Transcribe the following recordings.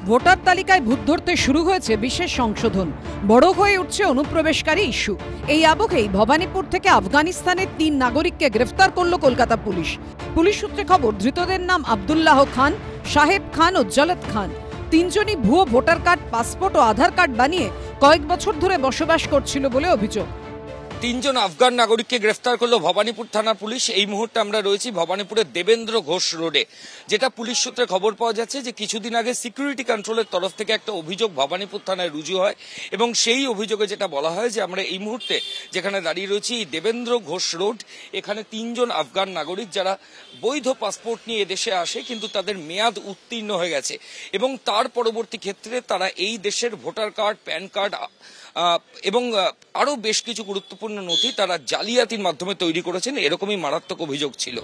Voter তালিকায় ভূত ধরতে শুরু হয়েছে বিশেষ সংশোধন, বড় হয়ে উঠছে অনুপ্রবেশকারী ইস্যু। এই আবহেই ভবানীপুর থেকে আফগানিস্তানের 3 নাগরিককে গ্রেফতার করল কলকাতা পুলিশ। পুলিশ সূত্রে খবর, ধৃতদের নাম আব্দুল্লাহ খান, সাহেব খান ও জলত খান। 3 জনই ভুয়ো ভোটার কার্ড, পাসপোর্ট ও আধার কার্ড বানিয়ে কয়েক বছর ধরে বসবাস করছিল বলে অভিযোগ। 3 জন আফগান নাগরিককে গ্রেফতার করলো ভবানীপুর থানা পুলিশ। এই মুহূর্তে আমরা রয়েছি ভবানীপুরের দেবেন্দ্র ঘোষ রোডে, যেটা পুলিশ সূত্রে খবর পাওয়া যাচ্ছে যে কিছুদিন আগে সিকিউরিটি কন্ট্রোলের তরফ থেকে একটা অভিযোগ ভবানীপুর থানায় রুজু হয় এবং সেই অভিযোগে যেটা বলা হয় যে আমরা এই মুহূর্তে যেখানে দাঁড়িয়ে রয়েছি দেবেন্দ্র ঘোষ রোড, এখানে 3 জন আফগান নাগরিক যারা বৈধ পাসপোর্ট নিয়ে এদেশে আসে কিন্তু তাদের মেয়াদ উত্তীর্ণ হয়ে গেছে এবং তার পরবর্তী ক্ষেত্রে তারা এই দেশের ভোটার কার্ড, প্যান কার্ড এবং আরো বেশ কিছু গুরুত্বপূর্ণ নথি তারা জালিয়াতির মাধ্যমে তৈরি করেছেন, এরকমই মারাত্মক অভিযোগ ছিল।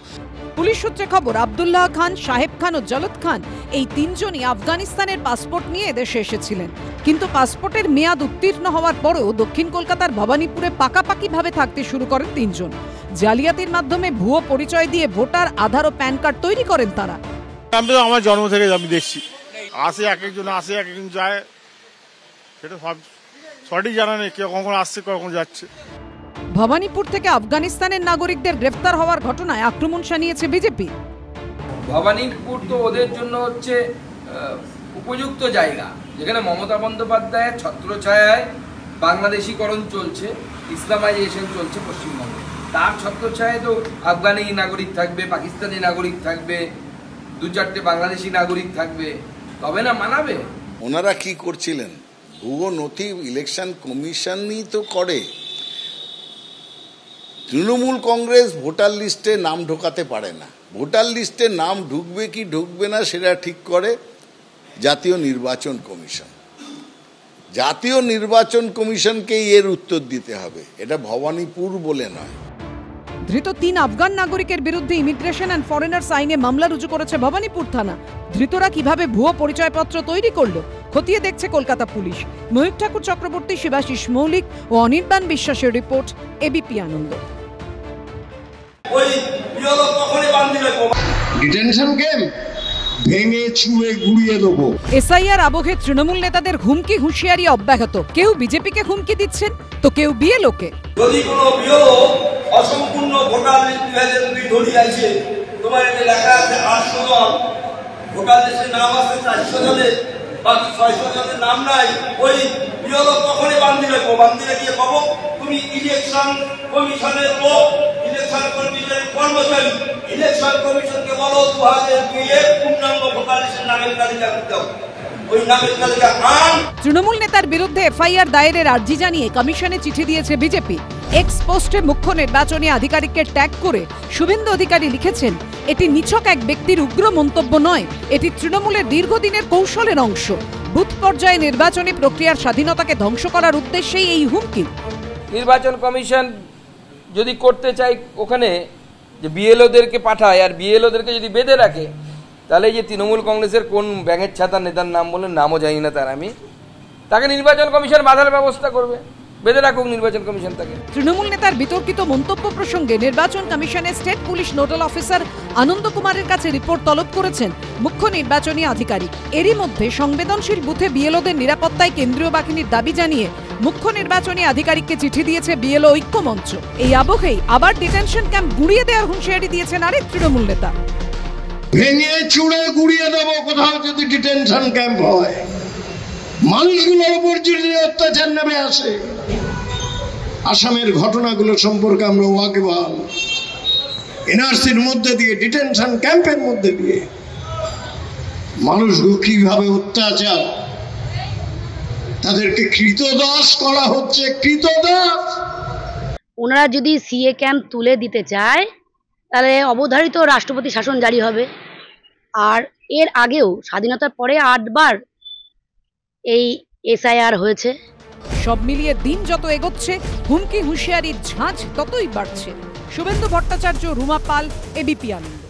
পুলিশ সূত্রে খবর, আব্দুল্লাহ খান, সাহেব খান ও জলত খান এই 3 জনই আফগানিস্তানের পাসপোর্ট নিয়ে এদেশে এসেছিলেন, কিন্তু পাসপোর্টের মেয়াদ উত্তীর্ণ হওয়ার পরেও দক্ষিণ কলকাতার ভবানীপুরে পাকাপাকিভাবে থাকতে শুরু করেন 3 জন। জালিয়াতির মাধ্যমে ভুয়ো পরিচয় দিয়ে ভোটার, আধার ও প্যান কার্ড তৈরি করেন তারা। আমি তো আমার জন্ম থেকে আমি দেখছি, আসে এক একজন আসে, এক একজন যায়, সেটা সব সঠিক জানা নেই কে কখন আসছে কখন যাচ্ছে। ভবানীপুর থেকে আফগানিস্তানের নাগরিকদের গ্রেফতার হওয়ার ঘটনায় আক্রমণ শানিয়েছে বিজেপি। ভবানীপুর তো ওদের জন্য হচ্ছে উপযুক্ত জায়গা, যেখানে মমতা বন্দ্যোপাধ্যায়ের ছত্রছায়ায় বাংলাদেশীকরণ চলছে, ইসলামাইজেশন চলছে পশ্চিমবঙ্গে। তার ছত্রছায়ায় তো আফগানি নাগরিক থাকবে, পাকিস্তানি নাগরিক থাকবে, 2-4টে বাংলাদেশি নাগরিক থাকবে, তবে না মানাবে। ওনারা কি করছিলেন? ভুয়ো নথি ইলেকশন কমিশনই তো করে। তৃণমূল কংগ্রেস ভোটার লিস্টে নাম ঢোকাতে পারে না। ভোটার লিস্টে নাম ঢুকবে কি ঢুকবে না সেটা ঠিক করে জাতীয় নির্বাচন কমিশন। জাতীয় নির্বাচন কমিশনকেই এর উত্তর দিতে হবে, এটা ভবানীপুর বলে নয়। ধৃত 3 আফগান নাগরিকের বিরুদ্ধে ইমিগ্রেশন অ্যান্ড ফরেনার্স আইনে মামলা রুজু করেছে ভবানীপুর থানা। ধৃতরা কিভাবে ভুয়ো পরিচয়পত্র তৈরি করলো খতিয়ে দেখছে কলকাতা পুলিশ। ময়ূর ঠাকুর চক্রবর্তী, শিবাশিস মৌলিক ও অনির্বাণ বিশ্বাসের রিপোর্ট, এবিপি আনন্দ। ডিটেনশন ক্যাম্প ভেঙে চুড়ে গুড়িয়ে দেবো। এসআইআর আবহে তৃণমূল নেতাদের হুমকি হুঁশিয়ারি অব্যাহত। কেউ বিজেপিকে হুমকি দিচ্ছেন তো কেউ বিএলওকে। যদি কোনো বিএলও অসম্পূর্ণ ভোটার লিস্ট 2002 ধরিয়ে আছে, তোমার এতে লেখা আছে 800 জন, ভোটার লিস্টে নাম আছে 400 জনের, বাকি 600 জনের নাম নাই, ওই বিএলও তখনই বান্দি গিয়ে পাবো তুমি ইলেকশন কমিশনের লোক, ইলেকশন কমিশনের কর্মচারী, ইলেকশন কমিশনকে বলো 2002 এর পূর্ণাঙ্গ ভোটার লিস্টের নামের তালিকা করতে হবে। তৃণমূল নেতার বিরুদ্ধে এফআইআর দায়েরের আর্জি জানিয়ে কমিশনে চিঠি দিয়েছে বিজেপি। এক্স পোস্টে মুখ্য নির্বাচনী আধিকারিককে ট্যাগ করে শুভেন্দু অধিকারী লিখেছেন, এটি নিছক এক ব্যক্তির উগ্র মন্তব্য নয়, এটি তৃণমূলের দীর্ঘদিনের কৌশলের অংশ। বুথ পর্যায়ে নির্বাচনী প্রক্রিয়ার স্বাধীনতাকে ধ্বংস করার উদ্দেশ্যেই এই হুমকি। নির্বাচন কমিশন যদি করতে চায় ওখানে যে বিএলওদেরকে পাঠায় আর বিএলওদেরকে যদি বেঁধে রাখে, তাহলে যে তৃণমূল কংগ্রেসের কোন ব্যাঙের ছাতা নেতার নাম বললেন, নামও জানি না তার আমি, তাকে নির্বাচন কমিশন বাধার ব্যবস্থা করবে, বেঁধে রাখুক নির্বাচন কমিশন তাকে। তৃণমূল নেতার বিতর্কিত মন্তব্য প্রসঙ্গে নির্বাচন কমিশনের স্টেট পুলিশ নোডাল অফিসার আনন্দ কুমারের কাছে রিপোর্ট তলব করেছেন মুখ্য নির্বাচনী আধিকারিক। এরই মধ্যে সংবেদনশীল বুথে বিএলওদের নিরাপত্তায় কেন্দ্রীয় বাহিনীর দাবি জানিয়ে মুখ্য নির্বাচনী আধিকারিককে চিঠি দিয়েছে বিএলও ঐক্য মঞ্চ। এই আবহেই আবার ডিটেনশন ক্যাম্প গুড়িয়ে দেওয়ার হুঁশিয়ারি দিয়েছেন আরেক তৃণমূল নেতা। ভেঙে চুড়ে গুড়িয়ে দেবো কোথাও যদি ডিটেনশন ক্যাম্প হয়, মানুষগুলোর উপর যদি অত্যাচার নেমে আসে। আসামের ঘটনাগুলো সম্পর্কে আমরা ওয়াকিবহাল। এনআরসির মধ্যে দিয়ে, ডিটেনশন ক্যাম্পের মধ্যে দিয়ে মানুষগুলো কিভাবে অত্যাচার, তাদেরকে কৃতদাস করা হচ্ছে, কৃতদাস। ওনারা যদি সিএ ক্যাম্প তুলে দিতে চায় তাহলে অবধারিত রাষ্ট্রপতি শাসন জারি হবে। আর এর আগেও স্বাধীনতার পরে 8 বার এই এসআইআর হয়েছে। সব মিলিয়ে দিন যত এগোচ্ছে হুমকি হুঁশিয়ারির ঝাঁঝ ততই বাড়ছে। শুভেন্দু ভট্টাচার্য, রুমা পাল, এবিপি আনন্দ।